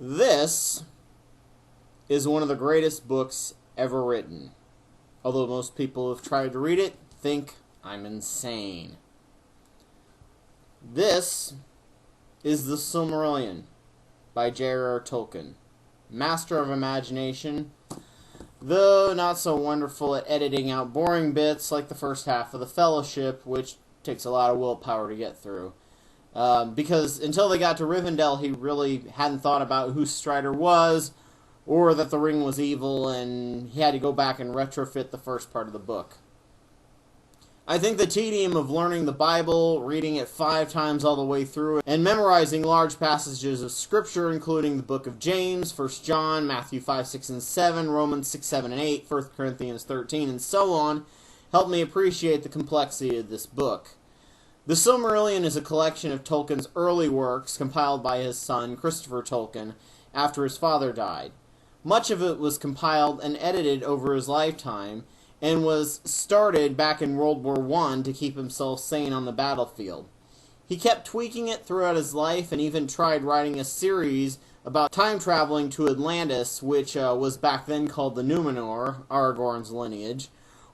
This is one of the greatest books ever written. Although most people who have tried to read it think I'm insane. This is the Silmarillion by J.R.R. Tolkien. Master of imagination, though not so wonderful at editing out boring bits like the first half of The Fellowship, which takes a lot of willpower to get through. Because until they got to Rivendell, he really hadn't thought about who Strider was, or that the ring was evil, and he had to go back and retrofit the first part of the book. I think the tedium of learning the Bible, reading it 5 times all the way through, and memorizing large passages of Scripture, including the book of James, 1 John, Matthew 5, 6, and 7, Romans 6, 7, and 8, 1 Corinthians 13, and so on, helped me appreciate the complexity of this book. The Silmarillion is a collection of Tolkien's early works compiled by his son, Christopher Tolkien, after his father died. Much of it was compiled and edited over his lifetime, and was started back in World War I to keep himself sane on the battlefield. He kept tweaking it throughout his life and even tried writing a series about time traveling to Atlantis, which was back then called the Numenor, Aragorn's lineage,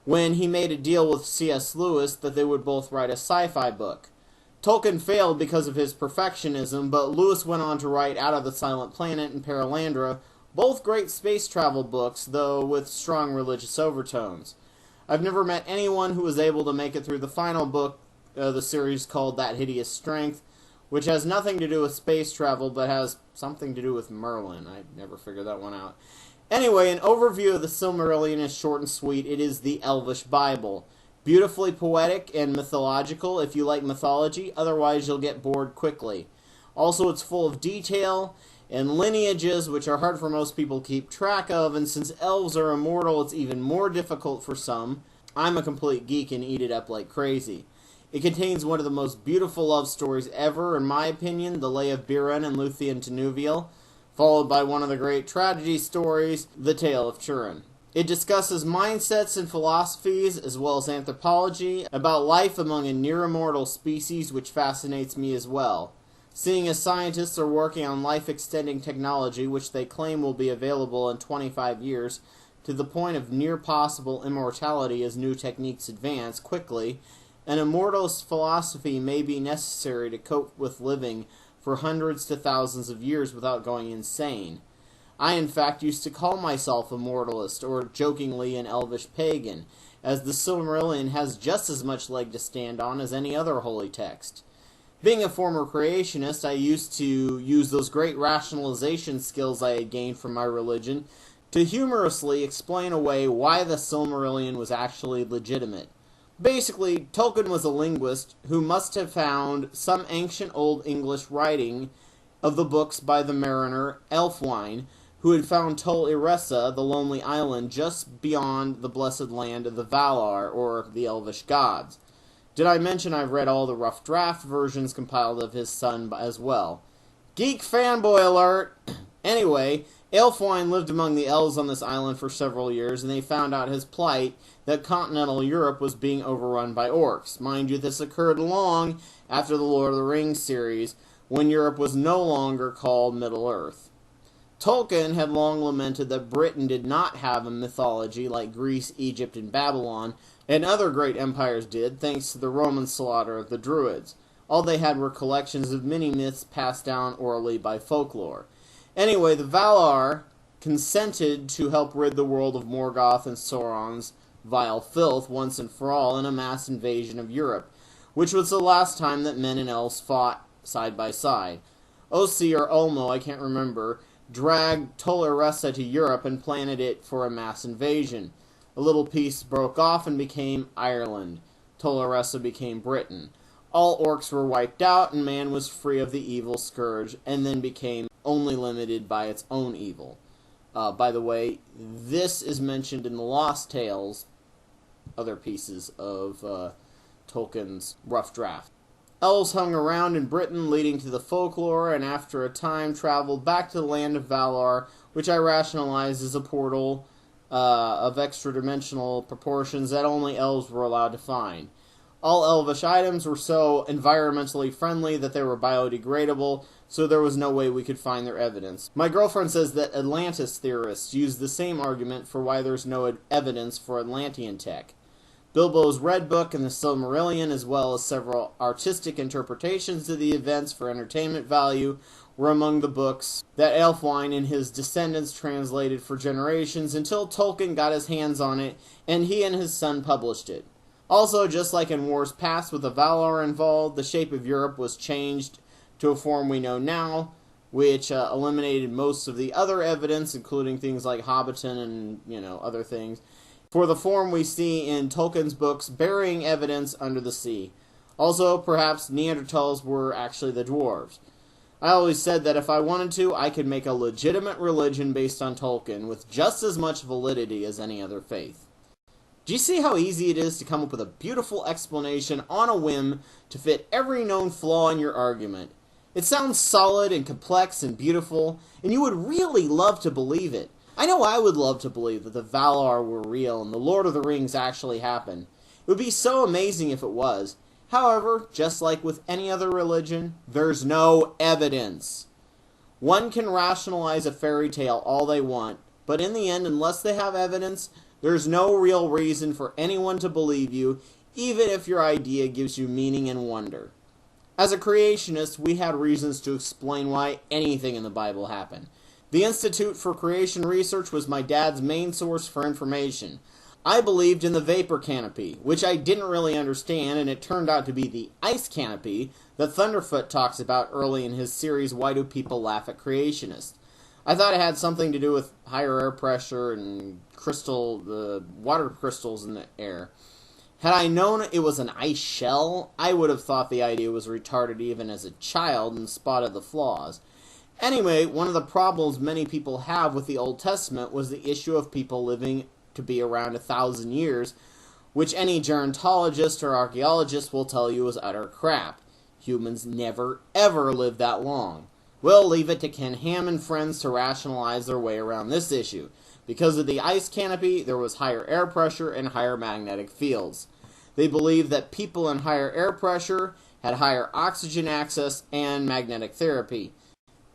when he made a deal with C.S. Lewis that they would both write a sci-fi book. Tolkien failed because of his perfectionism, but Lewis went on to write Out of the Silent Planet and Paralandra, both great space travel books, though with strong religious overtones. I've never met anyone who was able to make it through the final book of the series called That Hideous Strength, which has nothing to do with space travel, but has something to do with Merlin. I never figured that one out. Anyway, an overview of the Silmarillion is short and sweet. It is the Elvish Bible. Beautifully poetic and mythological if you like mythology, otherwise you'll get bored quickly. Also, it's full of detail and lineages, which are hard for most people to keep track of, and since elves are immortal, it's even more difficult for some. I'm a complete geek and eat it up like crazy. It contains one of the most beautiful love stories ever, in my opinion, the Lay of Beren and Luthien Tinuviel, followed by one of the great tragedy stories, The Tale of Turin. It discusses mindsets and philosophies, as well as anthropology, about life among a near-immortal species, which fascinates me as well. Seeing as scientists are working on life-extending technology, which they claim will be available in 25 years, to the point of near-possible immortality as new techniques advance quickly, an immortalist philosophy may be necessary to cope with living for hundreds to thousands of years without going insane. I, in fact, used to call myself a mortalist, or jokingly an elvish pagan, as the Silmarillion has just as much leg to stand on as any other holy text. Being a former creationist, I used to use those great rationalization skills I had gained from my religion to humorously explain away why the Silmarillion was actually legitimate. Basically, Tolkien was a linguist who must have found some ancient Old English writing of the books by the mariner Elfwine, who had found Tol Eressa, the lonely island just beyond the blessed land of the Valar, or the Elvish gods. Did I mention I've read all the rough draft versions compiled of his son as well? Geek fanboy alert! Anyway, Elfwine lived among the elves on this island for several years, and they found out his plight, that continental Europe was being overrun by orcs. Mind you, this occurred long after the Lord of the Rings series, when Europe was no longer called Middle-earth. Tolkien had long lamented that Britain did not have a mythology like Greece, Egypt, and Babylon, and other great empires did, thanks to the Roman slaughter of the Druids. All they had were collections of mini-myths passed down orally by folklore. Anyway, the Valar consented to help rid the world of Morgoth and Sauron's vile filth once and for all in a mass invasion of Europe, which was the last time that men and elves fought side by side. Ossi or Ulmo, I can't remember, dragged Tol Eressa to Europe and planted it for a mass invasion. A little piece broke off and became Ireland. Tol Eressa became Britain. All orcs were wiped out, and man was free of the evil scourge, and then became only limited by its own evil. By the way, this is mentioned in the Lost Tales, other pieces of Tolkien's rough draft. Elves hung around in Britain, leading to the folklore, and after a time traveled back to the land of Valar, which I rationalized as a portal of extra-dimensional proportions that only elves were allowed to find. All elvish items were so environmentally friendly that they were biodegradable, so there was no way we could find their evidence. My girlfriend says that Atlantis theorists use the same argument for why there's no evidence for Atlantean tech. Bilbo's Red Book and the Silmarillion, as well as several artistic interpretations of the events for entertainment value, were among the books that Ælfwein and his descendants translated for generations until Tolkien got his hands on it and he and his son published it. Also, just like in wars past with the Valar involved, the shape of Europe was changed to a form we know now, which eliminated most of the other evidence, including things like Hobbiton and, other things, for the form we see in Tolkien's books burying evidence under the sea. Also, perhaps Neanderthals were actually the dwarves. I always said that if I wanted to, I could make a legitimate religion based on Tolkien with just as much validity as any other faith. Do you see how easy it is to come up with a beautiful explanation on a whim to fit every known flaw in your argument? It sounds solid and complex and beautiful, and you would really love to believe it. I know I would love to believe that the Valar were real and the Lord of the Rings actually happened. It would be so amazing if it was. However, just like with any other religion, there's no evidence. One can rationalize a fairy tale all they want, but in the end, unless they have evidence, there's no real reason for anyone to believe you, even if your idea gives you meaning and wonder. As a creationist, we had reasons to explain why anything in the Bible happened. The Institute for Creation Research was my dad's main source for information. I believed in the vapor canopy, which I didn't really understand, and it turned out to be the ice canopy that Thunderfoot talks about early in his series, Why Do People Laugh at Creationists? I thought it had something to do with higher air pressure and the water crystals in the air. Had I known it was an ice shell, I would have thought the idea was retarded even as a child and spotted the flaws. Anyway, one of the problems many people have with the Old Testament was the issue of people living to be around 1,000 years, which any gerontologist or archaeologist will tell you is utter crap. Humans never, ever lived that long. We'll leave it to Ken Ham and friends to rationalize their way around this issue. Because of the ice canopy, there was higher air pressure and higher magnetic fields. They believed that people in higher air pressure had higher oxygen access and magnetic therapy.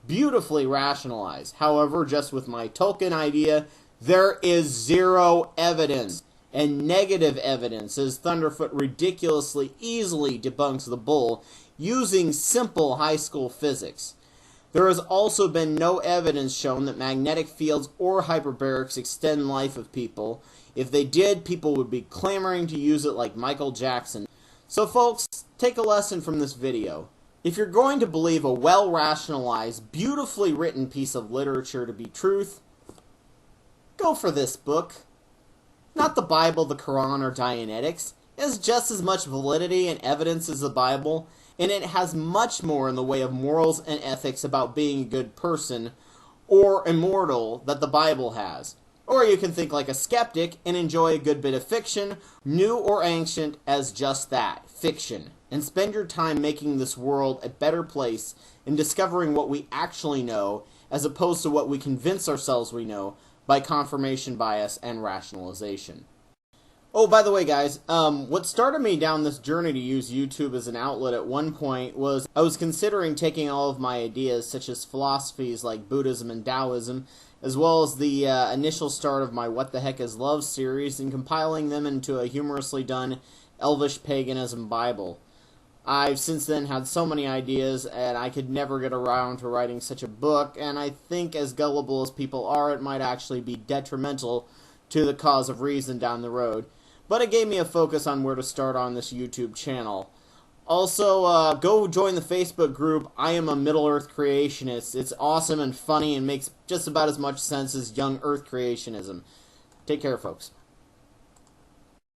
Beautifully rationalized. However, just with my Tolkien idea, there is zero evidence, and negative evidence, as Thunderfoot ridiculously easily debunks the bull using simple high school physics. There has also been no evidence shown that magnetic fields or hyperbarics extend life of people. If they did, people would be clamoring to use it like Michael Jackson. So folks, take a lesson from this video. If you're going to believe a well-rationalized, beautifully written piece of literature to be truth, go for this book. Not the Bible, the Quran, or Dianetics. It has just as much validity and evidence as the Bible, and it has much more in the way of morals and ethics about being a good person or immortal that the Bible has. Or you can think like a skeptic and enjoy a good bit of fiction, new or ancient, as just that, fiction, and spend your time making this world a better place and discovering what we actually know as opposed to what we convince ourselves we know by confirmation bias and rationalization. Oh, by the way, guys, what started me down this journey to use YouTube as an outlet at one point was I was considering taking all of my ideas, such as philosophies like Buddhism and Taoism, as well as the initial start of my What the Heck is Love series, and compiling them into a humorously done Elvish Paganism Bible. I've since then had so many ideas, and I could never get around to writing such a book, and I think as gullible as people are, it might actually be detrimental to the cause of reason down the road. But it gave me a focus on where to start on this YouTube channel. Also, go join the Facebook group, I Am a Middle-earth Creationist. It's awesome and funny and makes just about as much sense as young Earth creationism. Take care, folks.